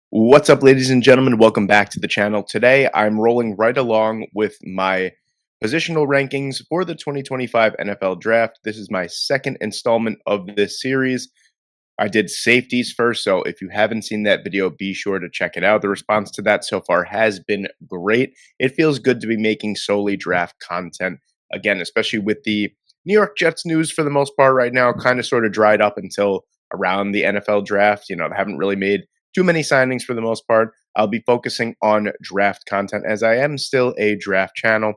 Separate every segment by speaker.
Speaker 1: What's up, ladies and gentlemen? Welcome back to the channel. Today, I'm rolling right along with my positional rankings for the 2025 NFL Draft. This is my second installment of this series. I did safeties first, so if you haven't seen that video, be sure to check it out. The response to that so far has been great. It feels good to be making solely draft content again, especially with the New York Jets news for the most part right now, kind of sort of dried up until around the NFL draft. They haven't really made too many signings for the most part. I'll be focusing on draft content as I am still a draft channel,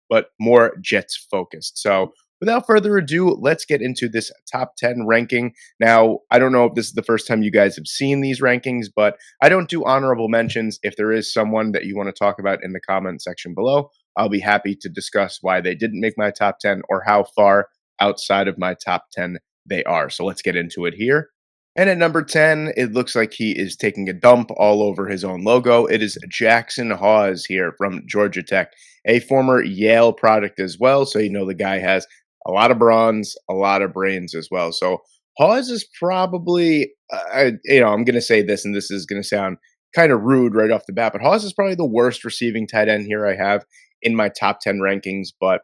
Speaker 1: but more Jets focused. So without further ado, let's get into this top 10 ranking. Now, I don't know if this is the first time you guys have seen these rankings, but I don't do honorable mentions. If there is someone that you want to talk about in the comment section below, I'll be happy to discuss why they didn't make my top 10 or how far outside of my top 10 they are. So let's get into it here. And at number 10, it looks like he is taking a dump all over his own logo. It is Jackson Hawes here from Georgia Tech, a former Yale product as well. So, the guy has a lot of bronze, a lot of brains as well. So, Hawes is probably, I'm going to say this, and this is going to sound kind of rude right off the bat, but Hawes is probably the worst receiving tight end here I have in my top 10 rankings. But,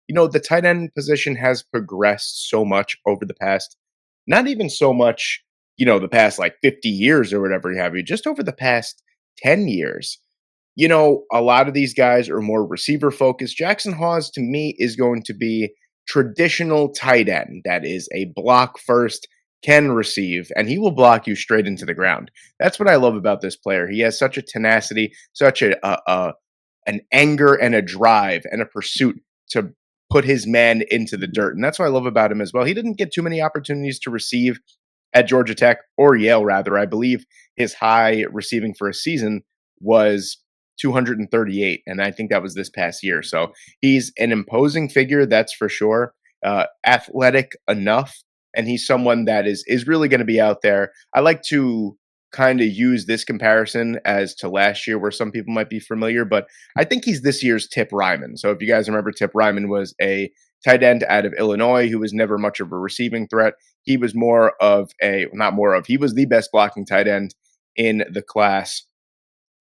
Speaker 1: the tight end position has progressed so much over the past, not even so much the past like 50 years or whatever have you, just over the past 10 years. A lot of these guys are more receiver focused. Jackson Hawes to me is going to be traditional tight end. That is a block first, can receive, and he will block you straight into the ground. That's what I love about this player. He has such a tenacity, such an anger and a drive and a pursuit to put his man into the dirt. And that's what I love about him as well. He didn't get too many opportunities to receive at Georgia Tech, or Yale rather. I believe his high receiving for a season was 238, and I think that was this past year. So he's an imposing figure, that's for sure. Athletic enough, and he's someone that is really going to be out there. I like to kind of use this comparison as to last year, where some people might be familiar, but I think he's this year's Tip Ryman. So if you guys remember, Tip Ryman was a tight end out of Illinois who was never much of a receiving threat. He was more of a, not more of, he was the best blocking tight end in the class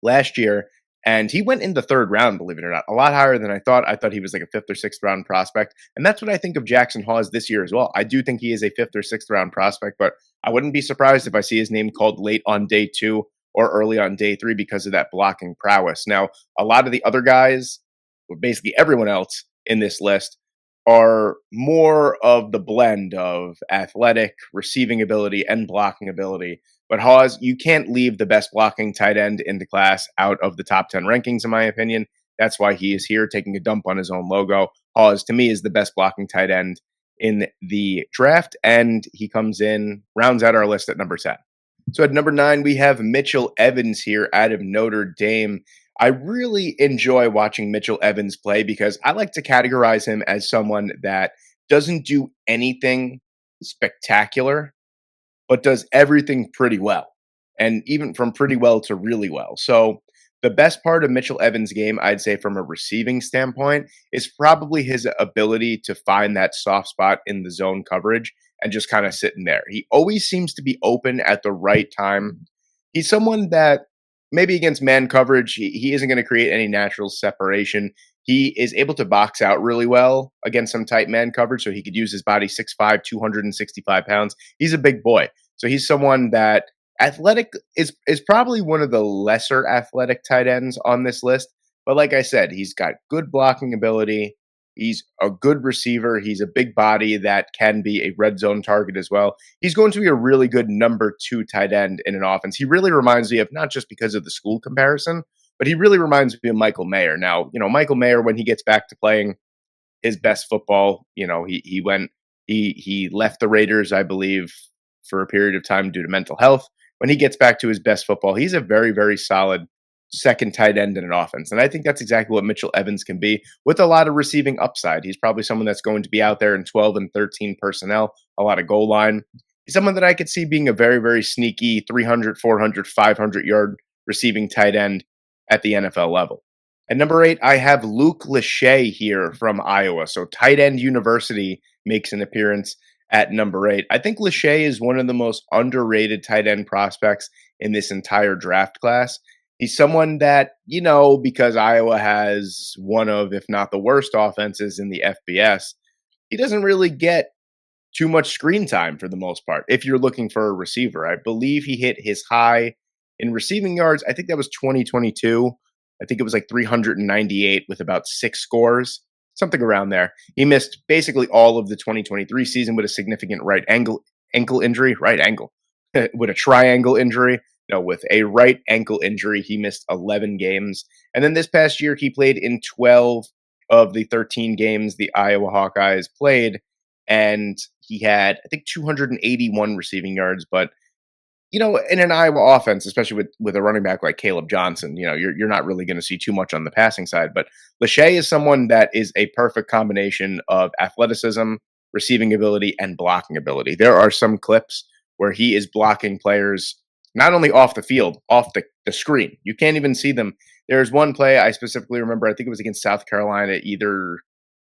Speaker 1: last year. And he went in the third round, believe it or not, a lot higher than I thought. I thought he was like a fifth or sixth round prospect. And that's what I think of Jackson Hawes this year as well. I do think he is a fifth or sixth round prospect, but I wouldn't be surprised if I see his name called late on day 2 or early on day 3 because of that blocking prowess. Now, a lot of the other guys, or basically everyone else in this list, are more of the blend of athletic, receiving ability, and blocking ability. But Hawes, you can't leave the best blocking tight end in the class out of the top 10 rankings, in my opinion. That's why he is here taking a dump on his own logo. Hawes, to me, is the best blocking tight end in the draft, and he comes in, rounds out our list at number 10. So at number 9, we have Mitchell Evans here out of Notre Dame. I really enjoy watching Mitchell Evans play because I like to categorize him as someone that doesn't do anything spectacular, but does everything pretty well. And even from pretty well to really well. So the best part of Mitchell Evans' game, I'd say from a receiving standpoint, is probably his ability to find that soft spot in the zone coverage and just kind of sitting there. He always seems to be open at the right time. He's someone that maybe against man coverage, he isn't going to create any natural separation. He is able to box out really well against some tight man coverage, so he could use his body 6'5", 265 pounds. He's a big boy. So he's someone that athletic is probably one of the lesser athletic tight ends on this list. But like I said, he's got good blocking ability. He's a good receiver. He's a big body that can be a red zone target as well. He's going to be a really good number 2 tight end in an offense. He really reminds me of, not just because of the school comparison, but he really reminds me of Michael Mayer. Now, Michael Mayer, when he gets back to playing his best football, he left the Raiders, I believe, for a period of time due to mental health. When he gets back to his best football, he's a very, very solid second tight end in an offense. And I think that's exactly what Mitchell Evans can be with a lot of receiving upside. He's probably someone that's going to be out there in 12 and 13 personnel, a lot of goal line. He's someone that I could see being a very, very sneaky 300, 400, 500-yard receiving tight end at the NFL level. At number 8, I have Luke Lachey here from Iowa. So Tight End University makes an appearance at number 8. I think Lachey is one of the most underrated tight end prospects in this entire draft class. He's someone that, because Iowa has one of, if not the worst offenses in the FBS, he doesn't really get too much screen time for the most part. If you're looking for a receiver, I believe he hit his high in receiving yards. I think that was 2022. I think it was like 398 with about 6 scores, something around there. He missed basically all of the 2023 season with a significant ankle injury, right ankle, with a triangle injury. No, with a right ankle injury, he missed 11 games. And then this past year, he played in 12 of the 13 games the Iowa Hawkeyes played. And he had, I think, 281 receiving yards. But, in an Iowa offense, especially with a running back like Caleb Johnson, you're not really going to see too much on the passing side. But Lachey is someone that is a perfect combination of athleticism, receiving ability, and blocking ability. There are some clips where he is blocking players not only off the field, off the screen. You can't even see them. There's one play I specifically remember, I think it was against South Carolina, either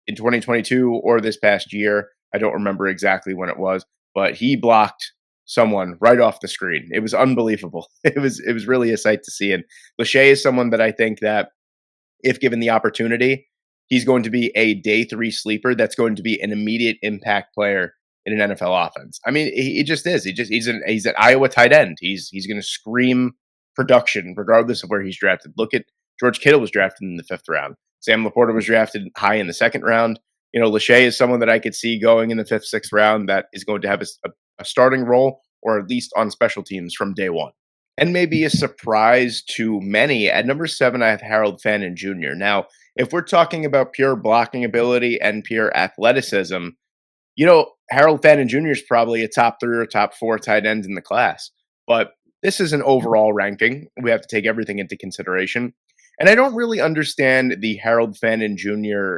Speaker 1: in 2022 or this past year. I don't remember exactly when it was, but he blocked someone right off the screen. It was unbelievable. It was really a sight to see. And Lachey is someone that I think that if given the opportunity, he's going to be a day 3 sleeper that's going to be an immediate impact player in an NFL offense. I mean, he just is. He's an Iowa tight end. He's going to scream production regardless of where he's drafted. Look at George Kittle was drafted in the 5th round. Sam Laporta was drafted high in the 2nd round. Lachey is someone that I could see going in the 5th, 6th round that is going to have a starting role or at least on special teams from day one. And maybe a surprise to many, at number 7, I have Harold Fannin Jr. Now, if we're talking about pure blocking ability and pure athleticism, Harold Fannin Jr. is probably a top 3 or top 4 tight end in the class. But this is an overall ranking. We have to take everything into consideration. And I don't really understand the Harold Fannin Jr.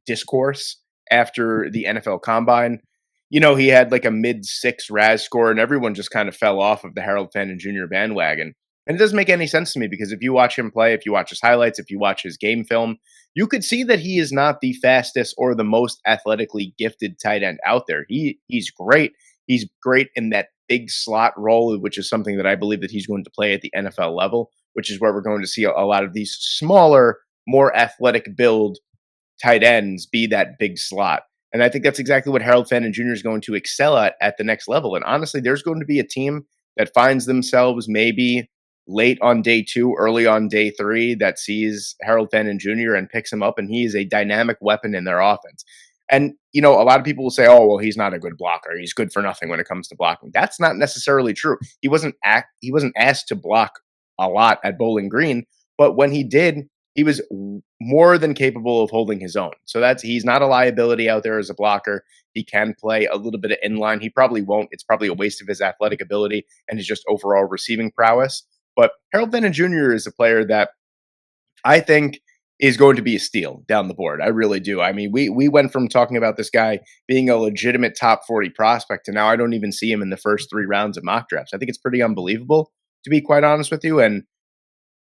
Speaker 1: discourse after the NFL Combine. He had like a mid-6 RAS score, and everyone just kind of fell off of the Harold Fannin Jr. bandwagon. And it doesn't make any sense to me because if you watch him play, if you watch his highlights, if you watch his game film, you could see that he is not the fastest or the most athletically gifted tight end out there. He's great. He's great in that big slot role, which is something that I believe that he's going to play at the NFL level, which is where we're going to see a lot of these smaller, more athletic build tight ends be that big slot. And I think that's exactly what Harold Fannin Jr. is going to excel at the next level. And honestly, there's going to be a team that finds themselves maybe late on day 2, early on day 3, that sees Harold Fannin Jr. and picks him up, and he is a dynamic weapon in their offense. And, a lot of people will say, oh, well, he's not a good blocker. He's good for nothing when it comes to blocking. That's not necessarily true. He wasn't asked to block a lot at Bowling Green, but when he did, he was more than capable of holding his own. So he's not a liability out there as a blocker. He can play a little bit of inline. He probably won't. It's probably a waste of his athletic ability and his just overall receiving prowess. But Harold Fannin Jr. is a player that I think is going to be a steal down the board. I really do. I mean, we went from talking about this guy being a legitimate top 40 prospect to now I don't even see him in the first 3 rounds of mock drafts. I think it's pretty unbelievable, to be quite honest with you. And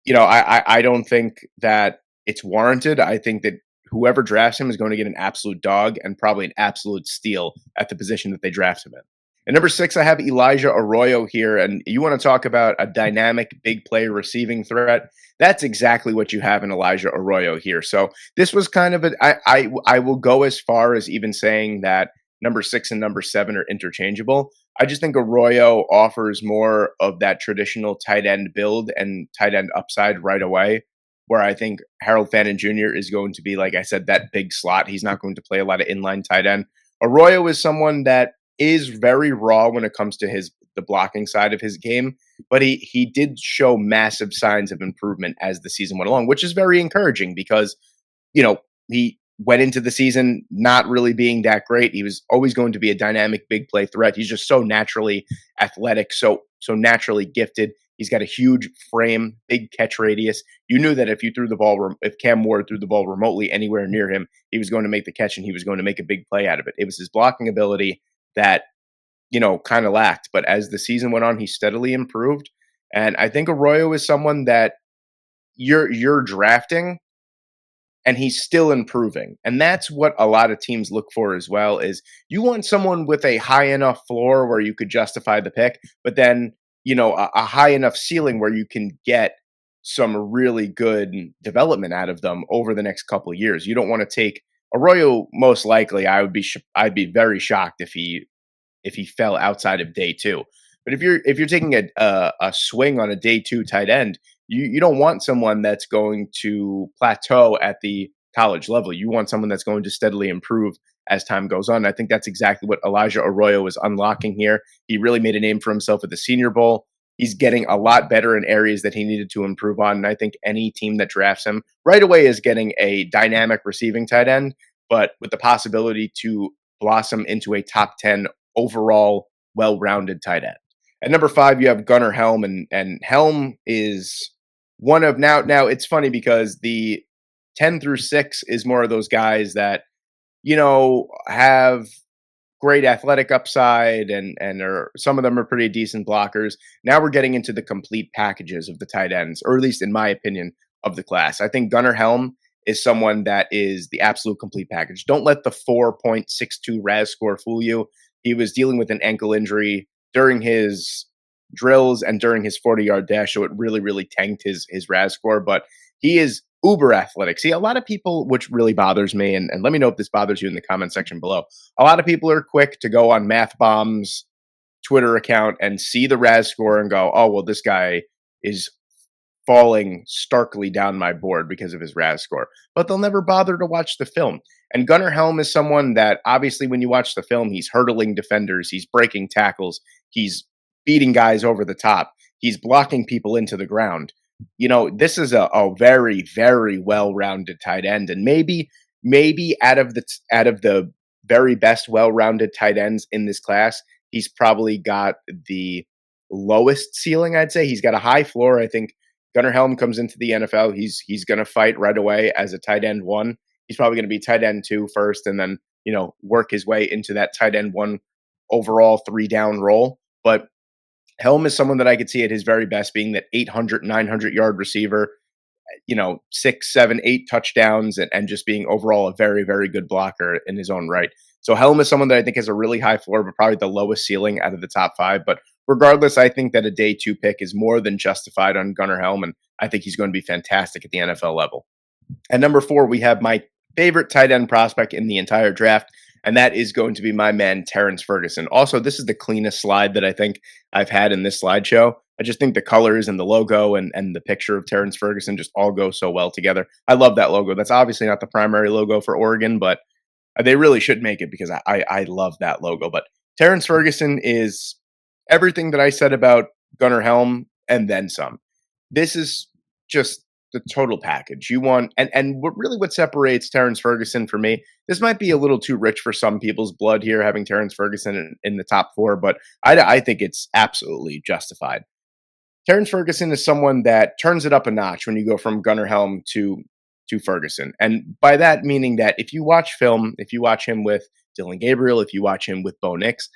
Speaker 1: I don't think that it's warranted. I think that whoever drafts him is going to get an absolute dog and probably an absolute steal at the position that they draft him in. At number 6, I have Elijah Arroyo here, and you want to talk about a dynamic big play receiving threat. That's exactly what you have in Elijah Arroyo here. So this was kind of I will go as far as even saying that number 6 and number 7 are interchangeable. I just think Arroyo offers more of that traditional tight end build and tight end upside right away, where I think Harold Fannin Jr. is going to be, like I said, that big slot. He's not going to play a lot of inline tight end. Arroyo is someone that is very raw when it comes to the blocking side of his game, but he did show massive signs of improvement as the season went along, which is very encouraging because, he went into the season not really being that great. He was always going to be a dynamic big play threat. He's just so naturally athletic, so naturally gifted. He's got a huge frame, big catch radius. You knew that if Cam Ward threw the ball remotely anywhere near him, he was going to make the catch and he was going to make a big play out of it. It was his blocking ability that, kind of lacked. But as the season went on, he steadily improved. And I think Arroyo is someone that you're drafting and he's still improving. And that's what a lot of teams look for as well, is you want someone with a high enough floor where you could justify the pick, but then a high enough ceiling where you can get some really good development out of them over the next couple of years. You don't want to take Arroyo. Most likely, I'd be very shocked if he fell outside of day two. But if you're taking a swing on a day two tight end, you don't want someone that's going to plateau at the college level. You want someone that's going to steadily improve as time goes on. I think that's exactly what Elijah Arroyo is unlocking here. He really made a name for himself at the Senior Bowl. He's getting a lot better in areas that he needed to improve on. And I think any team that drafts him right away is getting a dynamic receiving tight end, but with the possibility to blossom into a top 10 overall well-rounded tight end. At number 5, you have Gunnar Helm, and Helm is one of now. It's funny because the 10 through 6 is more of those guys that have great athletic upside and are some of them are pretty decent blockers. Now we're getting into the complete packages of the tight ends, or at least in my opinion, of the class. I think Gunnar Helm is someone that is the absolute complete package. Don't let the 4.62 RAS score fool you. He was dealing with an ankle injury during his drills and during his 40-yard dash, so it really, really tanked his RAS score. But he is uber athletic. See, a lot of people, which really bothers me, and let me know if this bothers you in the comment section below. A lot of people are quick to go on Math Bomb's Twitter account and see the RAS score and go, oh, well, this guy is falling starkly down my board because of his RAS score. But they'll never bother to watch the film. And Gunnar Helm is someone that obviously when you watch the film, he's hurdling defenders, he's breaking tackles, he's beating guys over the top, he's blocking people into the ground. This is a very, very well-rounded tight end. And maybe out of the very best well-rounded tight ends in this class, he's probably got the lowest ceiling, I'd say. He's got a high floor. I think Gunnar Helm comes into the NFL. He's going to fight right away as a tight end 1. He's probably going to be tight end 2 first, and then work his way into that tight end 1 overall 3-down role. But Helm is someone that I could see at his very best being that 800, 900-yard receiver, 6, 7, 8 touchdowns, and just being overall a very, very good blocker in his own right. So Helm is someone that I think has a really high floor, but probably the lowest ceiling out of the top 5. But regardless, I think that a day 2 pick is more than justified on Gunnar Helm, and I think he's going to be fantastic at the NFL level. At number 4, we have my favorite tight end prospect in the entire draft, and that is going to be my man, Terrence Ferguson. Also, this is the cleanest slide that I think I've had in this slideshow. I just think the colors and the logo and the picture of Terrence Ferguson just all go so well together. I love that logo. That's obviously not the primary logo for Oregon, but they really should make it because I love that logo. But Terrence Ferguson is everything that I said about Gunnar Helm and then some. This is just the total package. You want and what separates Terrence Ferguson for me, this might be a little too rich for some people's blood here, having Terrence Ferguson in the top 4, but I think it's absolutely justified. Terrence Ferguson is someone that turns it up a notch when you go from Gunnar Helm to Ferguson. And by that meaning that if you watch film, if you watch him with Dylan Gabriel, if you watch him with Bo Nix,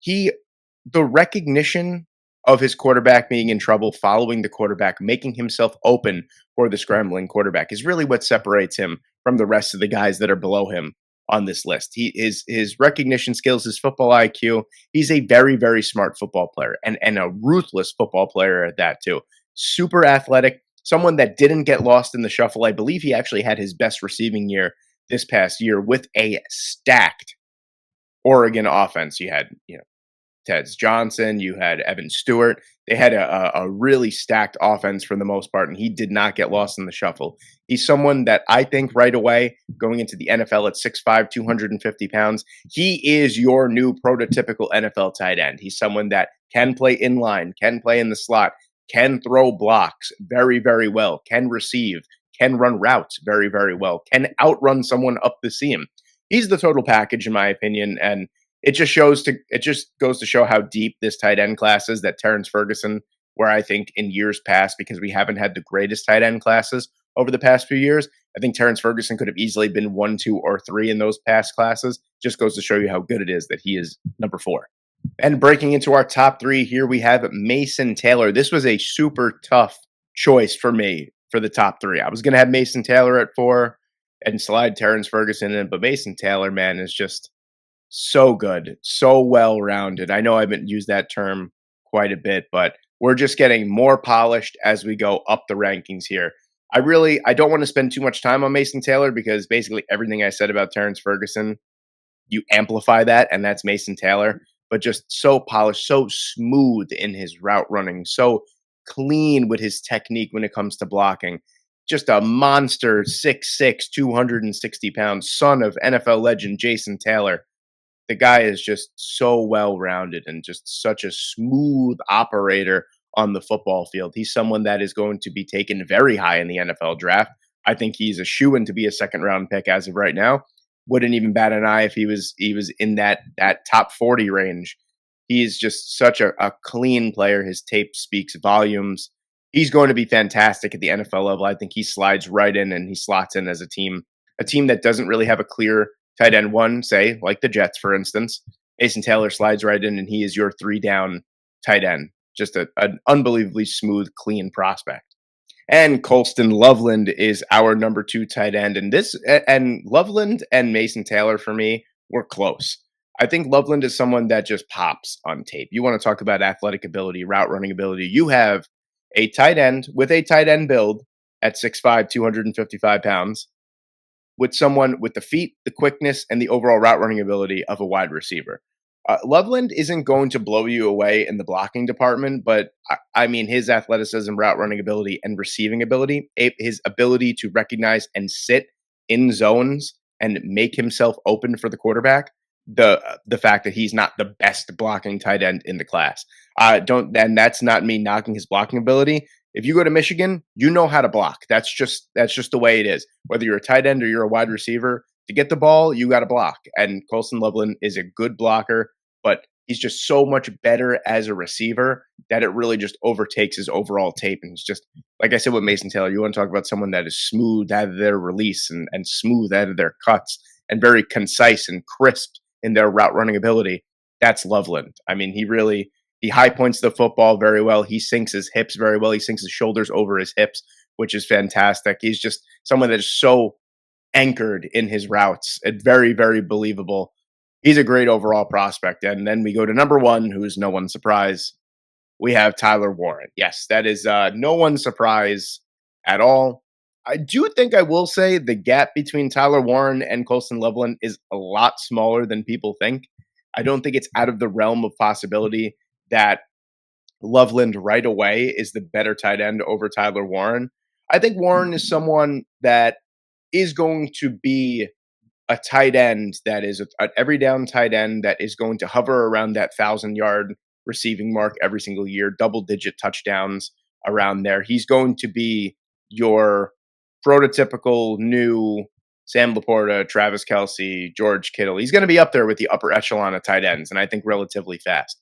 Speaker 1: the recognition of his quarterback being in trouble, following the quarterback, making himself open for the scrambling quarterback is really what separates him from the rest of the guys that are below him on this list. His recognition skills, his football IQ, he's a very, very smart football player and a ruthless football player at that too. Super athletic, someone that didn't get lost in the shuffle. I believe he actually had his best receiving year this past year with a stacked Oregon offense. You had, Tez Johnson, you had Evan Stewart. They had a really stacked offense for the most part, and he did not get lost in the shuffle. He's someone that I think right away, going into the NFL at 6'5", 250 pounds, he is your new prototypical NFL tight end. He's someone that can play in line, can play in the slot, can throw blocks very, very well, can receive, can run routes very, very well, can outrun someone up the seam. He's the total package, in my opinion, and it just goes to show how deep this tight end class is, that Terrence Ferguson, where I think in years past, because we haven't had the greatest tight end classes over the past few years, I think Terrence Ferguson could have easily been 1, 2, or 3 in those past classes. Just goes to show you how good it is that he is number 4. And breaking into our top 3, here we have Mason Taylor. This was a super tough choice for me for the top 3. I was going to have Mason Taylor at 4 and slide Terrence Ferguson in, but Mason Taylor, man, is just so good, so well-rounded. I know I haven't used that term quite a bit, but we're just getting more polished as we go up the rankings here. I don't want to spend too much time on Mason Taylor because basically everything I said about Terrence Ferguson, you amplify that, and that's Mason Taylor. But just so polished, so smooth in his route running, so clean with his technique when it comes to blocking. Just a monster 6'6, 260 pounds, son of NFL legend Jason Taylor. The guy is just so well rounded and just such a smooth operator on the football field. He's someone that is going to be taken very high in the NFL draft. I think he's a shoe in to be a second round pick as of right now. Wouldn't even bat an eye if he was in that top 40 range. He's just such a clean player. His tape speaks volumes. He's going to be fantastic at the NFL level. I think he slides right in and he slots in as a team that doesn't really have a clear tight end one, say, like the Jets, for instance. Mason Taylor slides right in and he is your three down tight end. Just an unbelievably smooth, clean prospect. And Colston Loveland is our number two tight end. And Loveland and Mason Taylor for me were close. I think Loveland is someone that just pops on tape. You want to talk about athletic ability, route running ability. You have a tight end with a tight end build at 6'5, 255 pounds, with someone with the feet, the quickness, and the overall route running ability of a wide receiver. Loveland isn't going to blow you away in the blocking department, but I mean, his athleticism, route running ability, and receiving ability, his ability to recognize and sit in zones and make himself open for the quarterback. The fact that he's not the best blocking tight end in the class. Don't and that's not me knocking his blocking ability. If you go to Michigan, you know how to block. That's just the way it is. Whether you're a tight end or you're a wide receiver, to get the ball, you got to block. And Colston Loveland is a good blocker, but he's just so much better as a receiver that it really just overtakes his overall tape. And it's just, like I said with Mason Taylor, you want to talk about someone that is smooth out of their release and smooth out of their cuts and very concise and crisp in their route running ability. That's Loveland. I mean, he high points the football very well. He sinks his hips very well. He sinks his shoulders over his hips, which is fantastic. He's just someone that is so anchored in his routes and very, very believable. He's a great overall prospect. And then we go to number one, who is no one's surprise. We have Tyler Warren. Yes, that is no one's surprise at all. I do think I will say the gap between Tyler Warren and Colston Loveland is a lot smaller than people think. I don't think it's out of the realm of possibility that Loveland right away is the better tight end over Tyler Warren. I think Warren is someone that is going to be a tight end that is an every down tight end that is going to hover around that 1,000-yard receiving mark every single year, double digit touchdowns around there. He's going to be your prototypical new Sam Laporta, Travis Kelce, George Kittle. He's going to be up there with the upper echelon of tight ends, and I think relatively fast.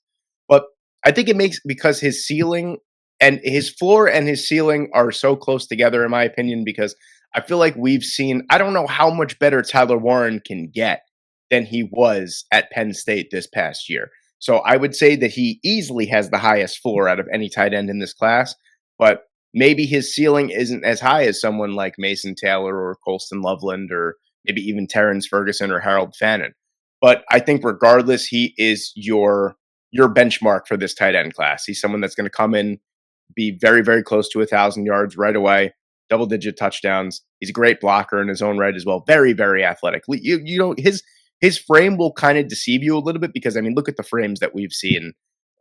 Speaker 1: But I think it makes because his ceiling and his floor and his ceiling are so close together, in my opinion, because I feel like we've seen, I don't know how much better Tyler Warren can get than he was at Penn State this past year. So I would say that he easily has the highest floor out of any tight end in this class, but maybe his ceiling isn't as high as someone like Mason Taylor or Colston Loveland or maybe even Terrence Ferguson or Harold Fannin. But I think regardless, he is your benchmark for this tight end class. He's someone that's going to come in, be very, very close to 1,000 yards right away, double digit touchdowns. He's a great blocker in his own right as well. Very, very athletic. You know, his frame will kind of deceive you a little bit because, I mean, look at the frames that we've seen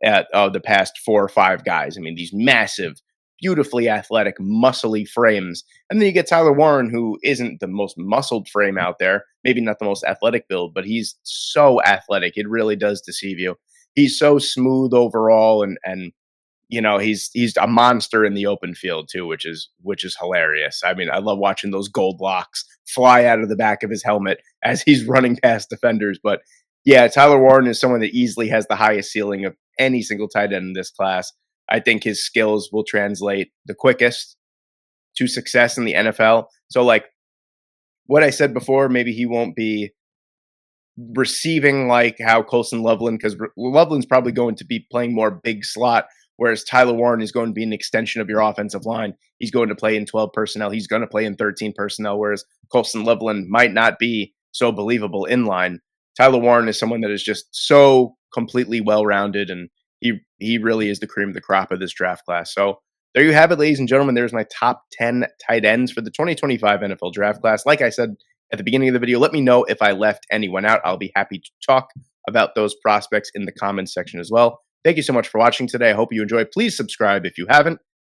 Speaker 1: at the past 4 or 5 guys. I mean, these massive, beautifully athletic, muscly frames. And then you get Tyler Warren, who isn't the most muscled frame out there, maybe not the most athletic build, but he's so athletic. It really does deceive you. He's so smooth overall, and you know, he's a monster in the open field too, which is hilarious. I mean, I love watching those gold locks fly out of the back of his helmet as he's running past defenders. But yeah, Tyler Warren is someone that easily has the highest ceiling of any single tight end in this class. I think his skills will translate the quickest to success in the NFL. So, like what I said before, maybe he won't be receiving like how Colston Loveland, because Loveland's probably going to be playing more big slot, whereas Tyler Warren is going to be an extension of your offensive line. He's going to play in 12 personnel. He's going to play in 13 personnel, whereas Colston Loveland might not be so believable in line. Tyler Warren is someone that is just so completely well-rounded, and he really is the cream of the crop of this draft class. So there you have it, ladies and gentlemen. There's my top 10 tight ends for the 2025 NFL draft class. Like I said at the beginning of the video, let me know if I left anyone out. I'll be happy to talk about those prospects in the comments section as well. Thank you so much for watching today. I hope you enjoyed. Please subscribe if you haven't,